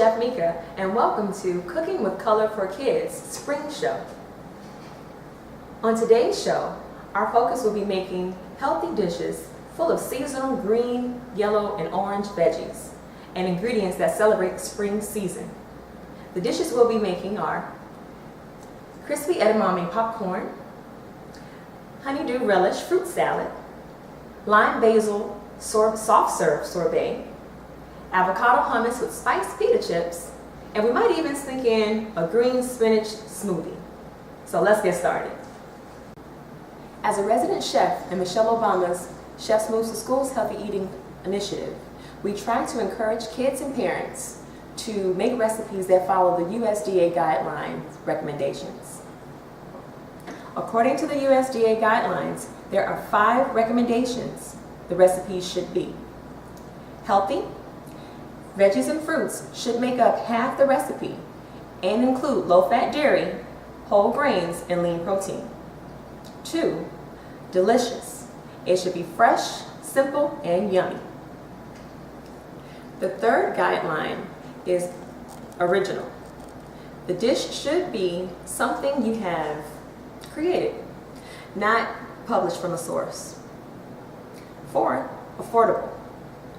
Chef Mika, and welcome to Cooking with Color for Kids Spring Show. On today's show, our focus will be making healthy dishes full of seasonal green, yellow, and orange veggies and ingredients that celebrate the spring season. The dishes we'll be making are crispy edamame popcorn, honeydew relish fruit salad, lime basil soft serve sorbet, avocado hummus with spiced pita chips, and we might even sneak in a green spinach smoothie. So let's get started. As a resident chef in Michelle Obama's Chefs Moves to Schools Healthy Eating Initiative, we try to encourage kids and parents to make recipes that follow the USDA guidelines recommendations. According to the USDA guidelines, there are 5 recommendations the recipes should be. Healthy. Veggies and fruits should make up half the recipe and include low-fat dairy, whole grains, and lean protein. 2, delicious. It should be fresh, simple, and yummy. The third guideline is original. The dish should be something you have created, not published from a source. 4, affordable.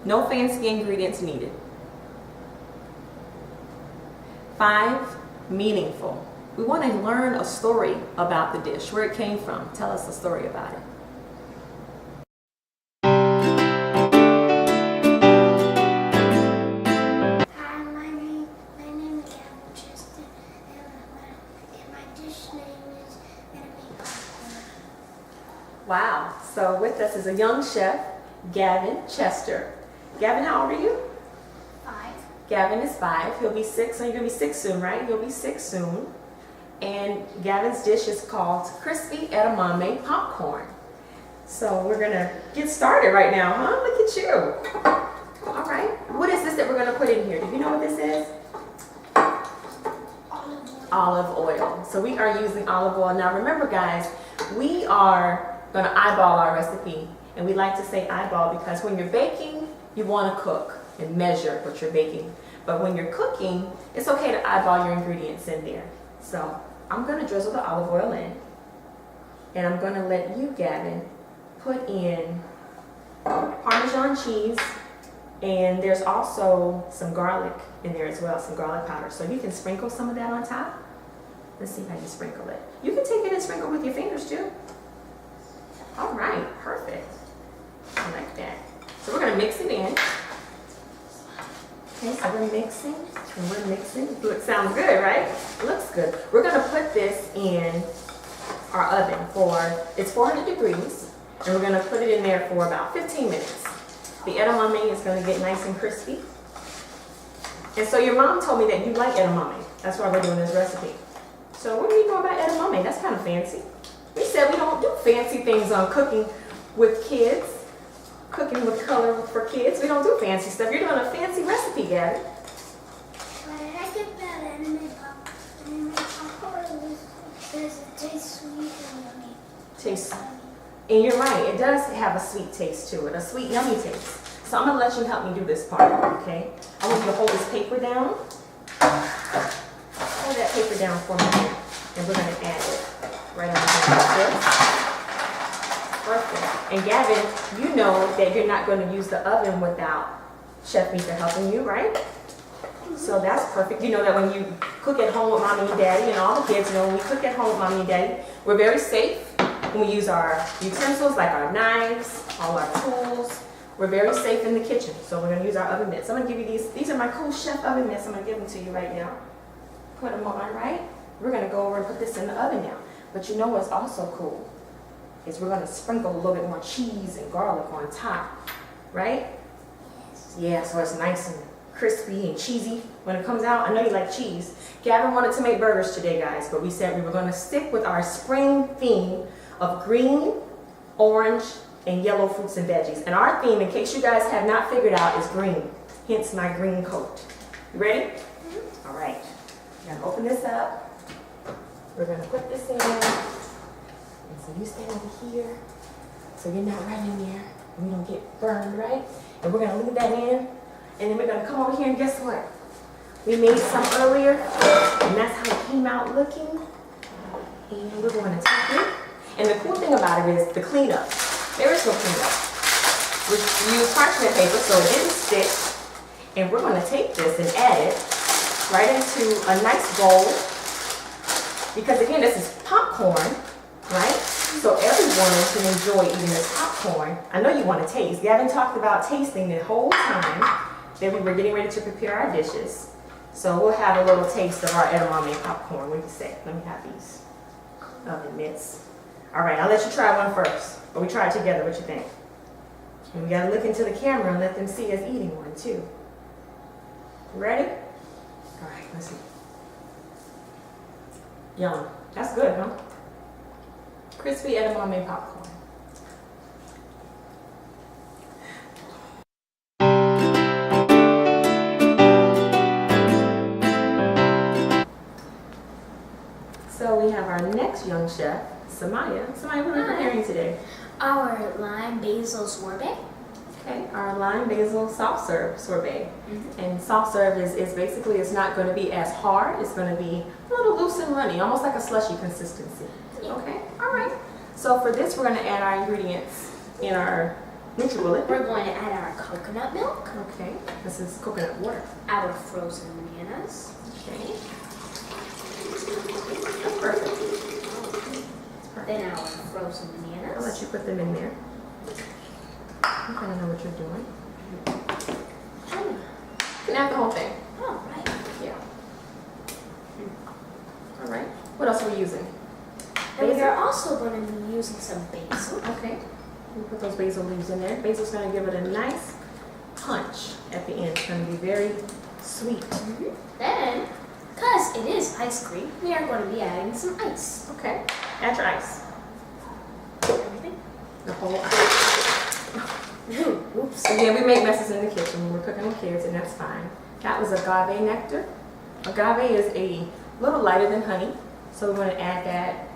No fancy ingredients needed. 5, meaningful. We want to learn a story about the dish, where it came from. Tell us a story about it. Hi, my name is Avocado, and my dish name is edamame popcorn. Wow. So with us is a young chef, Gavin Chester. Gavin, how old are you? 5. Gavin is 5. He'll be 6. So you're going to be 6 soon, right? You'll be 6 soon. And Gavin's dish is called crispy edamame popcorn. So we're going to get started right now, huh? Look at you. All right. What is this that we're going to put in here? Do you know what this is? Olive oil. So we are using olive oil. Now remember, guys, we are going to eyeball our recipe. And we like to say eyeball because when you're baking, you want to cook and measure what you're baking. But when you're cooking, it's okay to eyeball your ingredients in there. So I'm going to drizzle the olive oil in. And I'm going to let you, Gavin, put in Parmesan cheese. And there's also some garlic in there as well, some garlic powder. So you can sprinkle some of that on top. Let's see how you sprinkle it. You can take it and sprinkle with your fingers too. All right, perfect. I like that. So we're going to mix it in. Okay, so we're mixing and we're mixing. It sounds good, right? It looks good. We're going to put this in our oven it's 400 degrees, and we're going to put it in there for about 15 minutes. The edamame is going to get nice and crispy. And so your mom told me that you like edamame. That's why we're doing this recipe. So what do you know about edamame? That's kind of fancy. We said we don't do fancy things on cooking with kids. Cooking with color for kids. We don't do fancy stuff. You're doing a fancy recipe, Gabby. What did I get that edamame popcorn? Does it taste sweet and yummy? Taste. And you're right. It does have a sweet taste to it. A sweet, yummy taste. So I'm going to let you help me do this part, okay? I want you to hold this paper down. Hold that paper down for me. And we're going to add it right over here like this. Perfect. And Gavin, you know that you're not going to use the oven without Chef Mika helping you, right? So that's perfect. You know that when you cook at home with mommy and daddy, and all the kids know when we cook at home with mommy and daddy, we're very safe when we use our utensils like our knives, all our tools. We're very safe in the kitchen. So we're going to use our oven mitts. I'm going to give you these. These are my cool chef oven mitts. I'm going to give them to you right now. Put them on, right? We're going to go over and put this in the oven now. But you know what's also cool? Is we're going to sprinkle a little bit more cheese and garlic on top, right? Yes. Yeah, so it's nice and crispy and cheesy when it comes out. I know you like cheese. Gavin wanted to make burgers today, guys, but we said we were going to stick with our spring theme of green, orange, and yellow fruits and veggies. And our theme, in case you guys have not figured out, is green, hence my green coat. You ready? Mm-hmm. All right. We're going to open this up. We're going to put this in. And so you stand over here so you're not right in there and you don't get burned, right? And we're going to leave that in. And then we're going to come over here and guess what? We made some earlier, and that's how it came out looking. And we're going to take it. And the cool thing about it is the cleanup. There is no cleanup. We use parchment paper so it didn't stick. And we're going to take this and add it right into a nice bowl. Because again, this is popcorn, right? So everyone can enjoy eating this popcorn. I know you want to taste. We haven't talked about tasting the whole time that we were getting ready to prepare our dishes. So we'll have a little taste of our edamame popcorn. What do you say? Let me have these oven mitts. All right, I'll let you try one first. Or we try it together. What you think? And we got to look into the camera and let them see us eating one too. Ready? All right, let's see. Yum. That's good, huh? Crispy edamame popcorn. So we have our next young chef, Samaya. Samaya, what are we preparing today? Our lime basil sorbet. Okay, our lime basil soft serve sorbet. And soft serve is basically, it's not going to be as hard. It's going to be a little loose and runny, almost like a slushy consistency. Okay, all right. So for this, we're going to add our ingredients in our NutriBullet. We're going to add our coconut milk, Okay, this is coconut water. our frozen bananas, Okay. That's perfect. That's perfect. then our frozen I'll bananas. let you put them in there. You kind of know what you're doing. Oh, You can add the whole thing. all right. Yeah. All right. What else are we using? And we Basil? are also going to be using some basil. Okay. We put those basil leaves in there. Basil's going to give it a nice punch at the end. It's going to be very sweet. Then, because it is ice cream, we are going to be adding some ice. Okay. Add your ice. Everything? The whole ice. Oops. Again, we make messes in the kitchen when we're cooking with kids, and that's fine. That was agave nectar. Agave is a little lighter than honey, so we're going to add that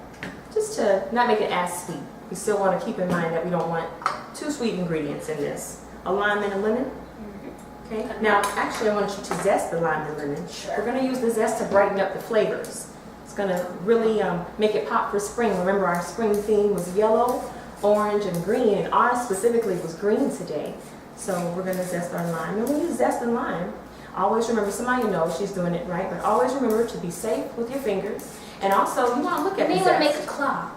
just to not make it as sweet. We still want to keep in mind that we don't want too sweet ingredients in this. A lime and a lemon. Okay. Now, actually, I want you to zest the lime and lemon. Sure. We're going to use the zest to brighten up the flavors. It's going to really make it pop for spring. Remember, our spring theme was yellow, orange, and green, and ours specifically was green today. So we're going to zest our lime. And when you zest the lime, always remember, somebody knows she's doing it right, but always remember to be safe with your fingers. And also, you want to look at You the may want to zest. make a claw.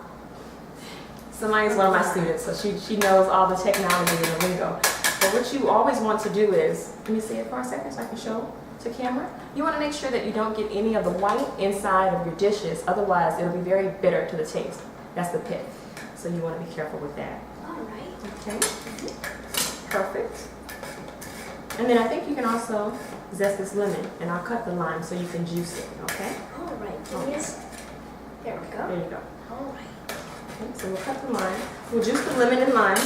Somebody's one of my students, so she knows all the technology and the lingo. But what you always want to do is, let me see it for a second so I can show to camera. You want to make sure that you don't get any of the white inside of your dishes, otherwise it'll be very bitter to the taste. That's the pit. So you want to be careful with that. All right. Okay? Perfect. And then I think you can also zest this lemon, and I'll cut the lime so you can juice it, okay? All right. Okay. There we There go. you go. All right. Okay, so we'll cut the lime. We'll juice the lemon and lime,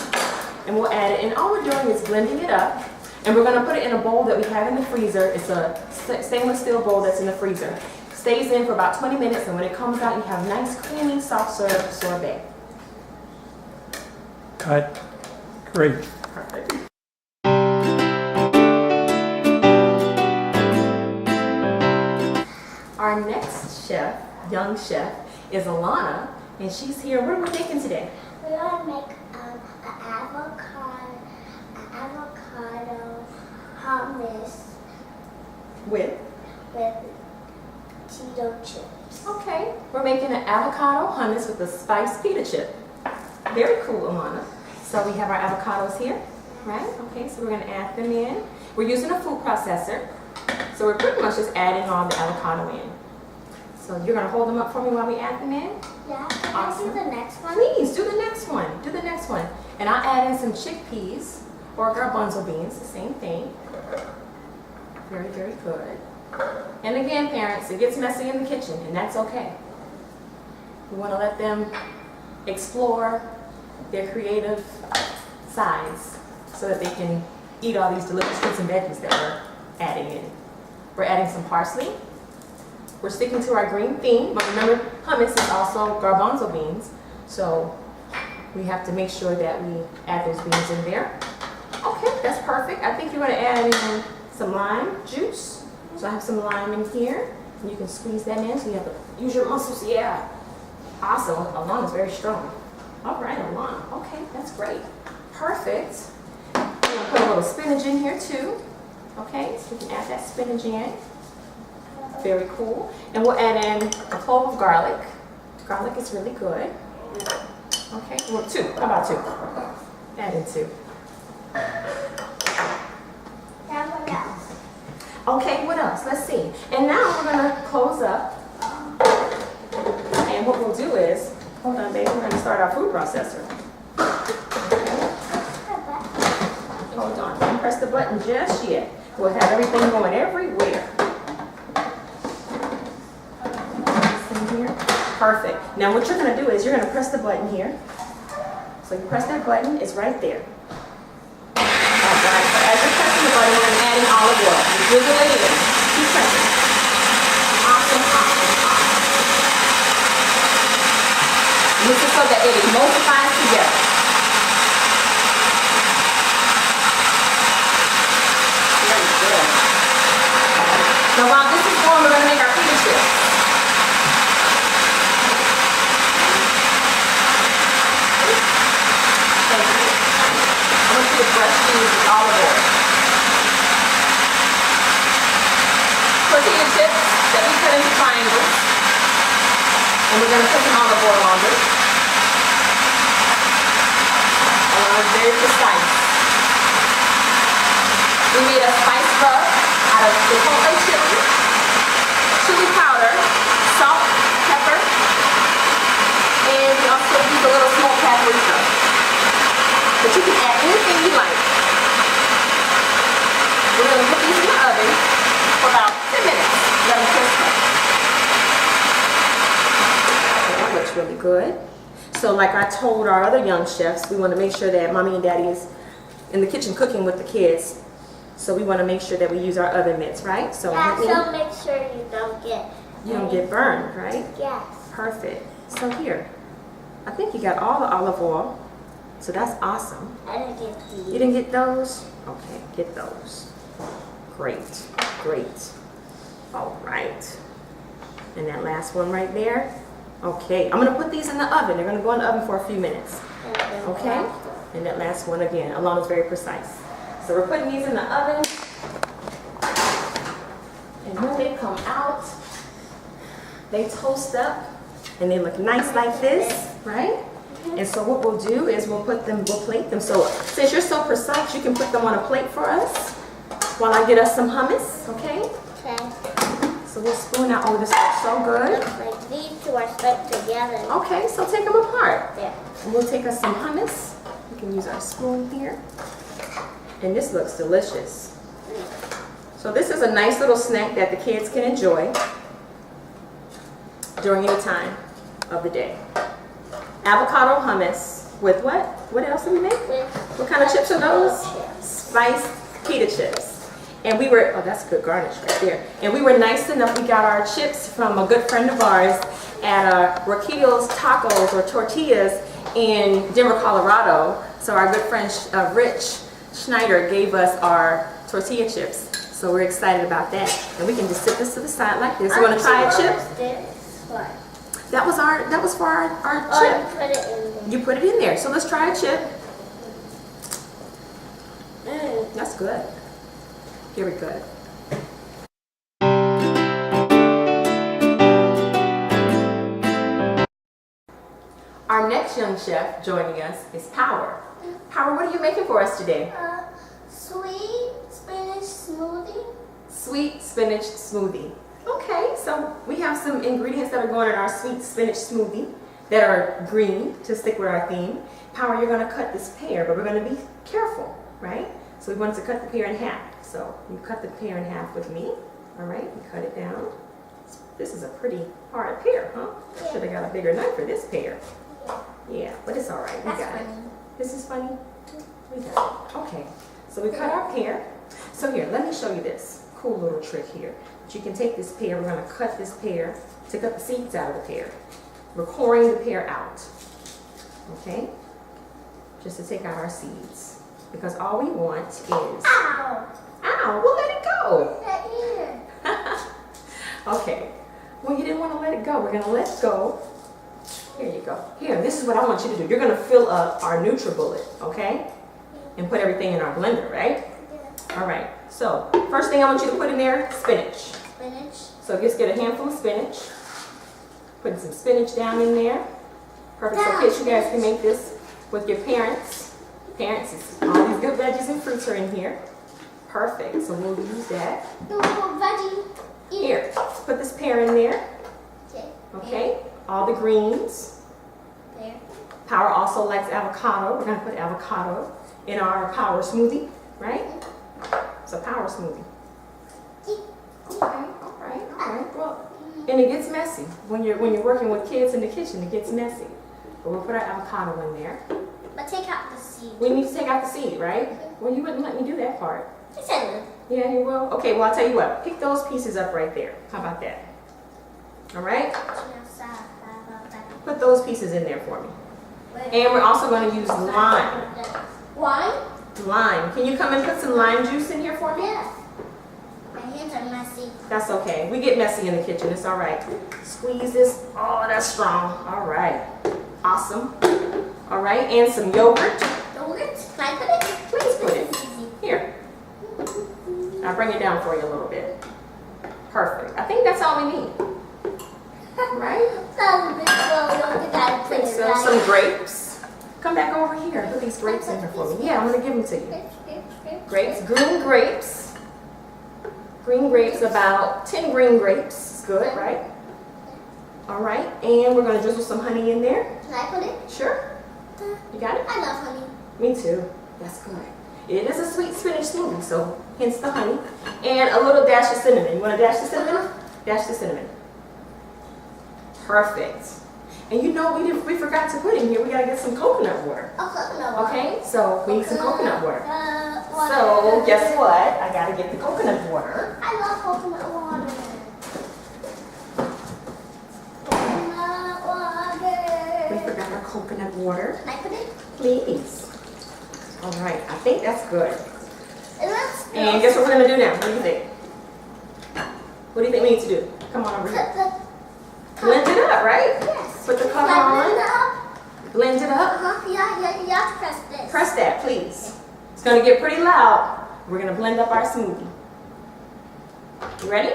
and we'll add it. And all we're doing is blending it up. And we're going to put it in a bowl that we have in the freezer. It's a stainless steel bowl that's in the freezer. Stays in for about 20 minutes, and when it comes out, you have nice, creamy, soft serve sorbet. Cut. Great. Perfect. Our next chef, young chef, is Ellanah, and she's here. What are we making today? We're going to make an avocado hummus With? with Cheeto chips. Okay, we're making an avocado hummus with a spiced pita chip. Very cool, Ellanah. So we have our avocados here, right? Okay, so we're going to add them in. We're using a food processor, so we're pretty much just adding all the avocado in. So you're going to hold them up for me while we add them in? Yeah, can Awesome. I do the next one? Please, do the next one. Do the next one. And I'll add in some chickpeas or garbanzo beans, the same thing. Very, very good. And again, parents, it gets messy in the kitchen, and that's okay. We want to let them explore their creative sides so that they can eat all these delicious fruits and veggies that we're adding in. We're adding some parsley. We're sticking to our green theme, but remember, hummus is also garbanzo beans, so we have to make sure that we add those beans in there. Okay, that's perfect. I think you're going to add in some lime juice. So I have some lime in here. And you can squeeze that in so you have to use your muscles. Yeah. Awesome. Ellanah is very strong. All right, Ellanah. Okay, that's great. Perfect. I'm going to put a little spinach in here too. Okay, so we can add that spinach in. Very cool. And we'll add in a clove of garlic. Garlic is really good. Okay, well, 2. How about 2? Add in 2. Okay, what else? Let's see. And now we're going to close up. And what we'll do is, hold on, baby, we're going to start our food processor. Hold on, don't press the button just yet. We'll have everything going everywhere. Here. Perfect. Now what you're going to do is you're going to press the button here. So you press that button, it's right there. Alright, so as you're pressing the button, I'm adding olive oil. You wiggle it in. Keep pressing. Awesome, awesome, awesome. And this is so that it emulsifies together. Very good. Now while this is going, we're going to make our pita chips. The fresh cheese with olive oil. Tortilla chips that we cut into triangles. And we're going to put some olive oil on this. It's very precise. We made a spice rub out of chipotle chili, chili powder, salt, pepper, and we also use a little smoked paprika. But you can add anything you like. We're going to put these in the oven for about 10 minutes. Let them crisp up. That looks really good. So like I told our other young chefs, we want to make sure that mommy and daddy is in the kitchen cooking with the kids. So we want to make sure that we use our oven mitts, right? So so make sure you don't get burned, right? Yes. Perfect. So here, I think you got all the olive oil. So that's awesome. I didn't get these. You didn't get those? Okay, get those. Great, great. All right. And that last one right there. Okay, I'm gonna put these in the oven. They're gonna go in the oven for a few minutes. Okay? And that last one again. Ellanah's very precise. So we're putting these in the oven. And when they come out, they toast up and they look nice like this, right? And so what we'll do is we'll plate them. So since you're so precise, you can put them on a plate for us while I get us some hummus, okay? Okay. So we'll spoon out. Oh, this looks so good. Looks like these 2 are stuck together. Okay, so take them apart. There. And we'll take us some hummus. We can use our spoon here. And this looks delicious. So this is a nice little snack that the kids can enjoy during any time of the day. Avocado hummus with what? What else did we make? What kind of chips are those? Spiced pita chips. And we were, oh, that's a good garnish right there. And we were nice enough, we got our chips from a good friend of ours at Roquillo's Tacos or Tortillas in Denver, Colorado. So our good friend Rich Schneider gave us our tortilla chips. So we're excited about that. And we can just sit this to the side like this. You want to try a chip? That was for our chip. Oh, you put it in there. You put it in there. So let's try a chip. That's good. Very good. Our next young chef joining us is Power. Power, what are you making for us today? Sweet spinach smoothie. Sweet spinach smoothie. Okay, so we have some ingredients that are going in our sweet spinach smoothie that are green to stick with our theme. Power, you're going to cut this pear, but we're going to be careful, right? So we wanted to cut the pear in half. So you cut the pear in half with me. All right, you cut it down. This is a pretty hard pear, huh? Yeah. Should have got a bigger knife for this pear. Yeah, but it's all right. We That's got it. funny. This is funny? We got it. Okay, so we cut our pear. So here, let me show you this cool little trick here. But you can take this pear, we're going to cut this pear, take up the seeds out of the pear. We're coring the pear out, okay? Just to take out our seeds. Because all we want is... Ow! Ow, well let it go. That ear. gonna let go. Here you go. Here, this is what I want you to do. You're gonna fill up our NutriBullet, okay? And put everything in our blender, right? All right, so first thing I want you to put in there, spinach. Spinach. So just get a handful of spinach. Put some spinach down in there. Perfect, so kids, you guys can make this with your parents. Parents, all these good veggies and fruits are in here. Perfect, so we'll use that. The little veggie. Here, put this pear in there, Okay. okay? All the greens. There. Power also likes avocado. We're gonna put avocado in our power smoothie, right? It's a power smoothie. All right. Well, and it gets messy. When you're working with kids in the kitchen, it gets messy. But we'll put our avocado in there. But take out the seed. We need to take out the seed, right? Well, you wouldn't let me do that part. I said it. Yeah, you will. Okay, well, I'll tell you what. Pick those pieces up right there. How about that? All right? Put those pieces in there for me. And we're also going to use lime. Wine? Lime. Can you come and put some lime juice in here for me? Yes. My hands are messy. That's okay. We get messy in the kitchen. It's all right. Squeeze this. Oh, that's strong. All right. Awesome. All right. And some yogurt. Yogurt? Can I put it? Please put it. This is easy. Here. I'll bring it down for you a little bit. Perfect. I think that's all we need. Right? That was a bit slow. Don't gotta put it So, right. some grapes. Come back over here. Put these grapes in here for me. Yeah, I'm going to give them to you. Grapes. Green grapes. Green grapes, about 10 green grapes. Is good, right? All right. And we're going to drizzle some honey in there. Can I put it? Sure. You got it? I love honey. Me too. That's good. It is a sweet spinach smoothie, so hence the honey. And a little dash of cinnamon. You want to dash the cinnamon? Dash the cinnamon. Perfect. And you know we forgot to put in here, we got to get some coconut water. Oh, coconut water. Okay, so we need some coconut water. Water. So guess what? I got to get the coconut water. I love coconut water. Coconut We water. forgot our coconut water. Can I put it? Please. All right, I think that's good. It looks good. And guess what we're going to do now? What do you think? What do you think we need to do? Come on over here. Blend it up, right? Yes. Put the cover Can I on. blend it up? Blend it up. Yeah, you have to press this. Press that, please. It's going to get pretty loud. We're going to blend up our smoothie. You ready?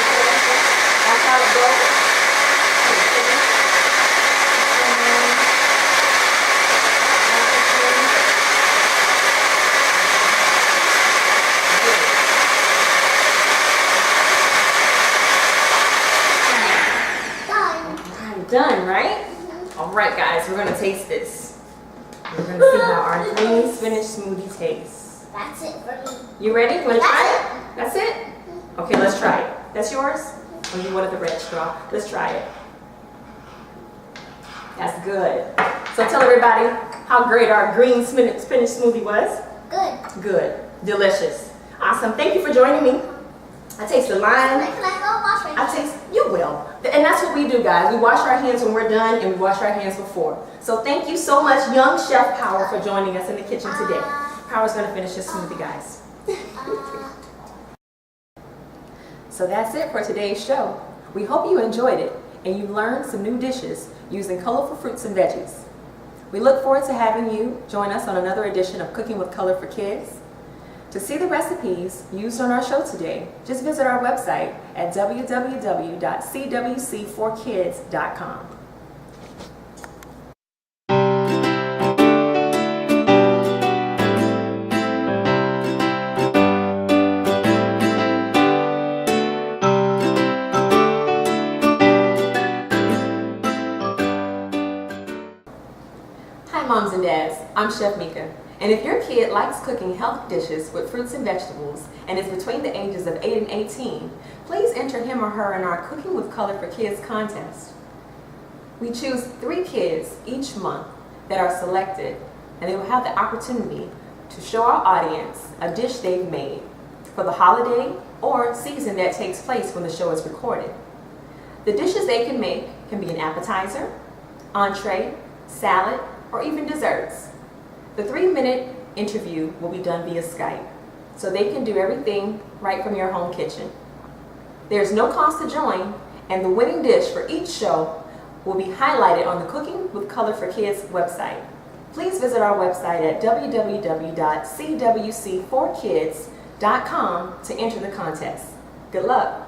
That's how it goes. Done. Done, right? All right, guys, we're gonna taste this. We're gonna see how our green spinach smoothie tastes. That's it for me. You ready? You wanna try it? That's it? Okay, let's try it. That's yours? Or you wanted the red straw? Let's try it. That's good. So tell everybody how great our green spinach smoothie was. Good. Good. Delicious. Awesome. Thank you for joining me. I taste the lime. Can I go wash my hands? You will. And that's what we do, guys. We wash our hands when we're done, and we wash our hands before. So thank you so much, young Chef Power, for joining us in the kitchen today. Power's going to finish his smoothie, guys. So that's it for today's show. We hope you enjoyed it, and you learned some new dishes using colorful fruits and veggies. We look forward to having you join us on another edition of Cooking with Color for Kids. To see the recipes used on our show today, just visit our website at www.cwc4kids.com. Hi moms and dads, I'm Chef Mika. And if your kid likes cooking healthy dishes with fruits and vegetables and is between the ages of 8 and 18, please enter him or her in our Cooking with Color for Kids contest. We choose 3 kids each month that are selected, and they will have the opportunity to show our audience a dish they've made for the holiday or season that takes place when the show is recorded. The dishes they can make can be an appetizer, entree, salad, or even desserts. The 3-minute interview will be done via Skype. so they can do everything right from your home kitchen. There's no cost to join, and the winning dish for each show will be highlighted on the Cooking with Color for Kids website. Please visit our website at www.cwc4kids.com to enter the contest. Good luck!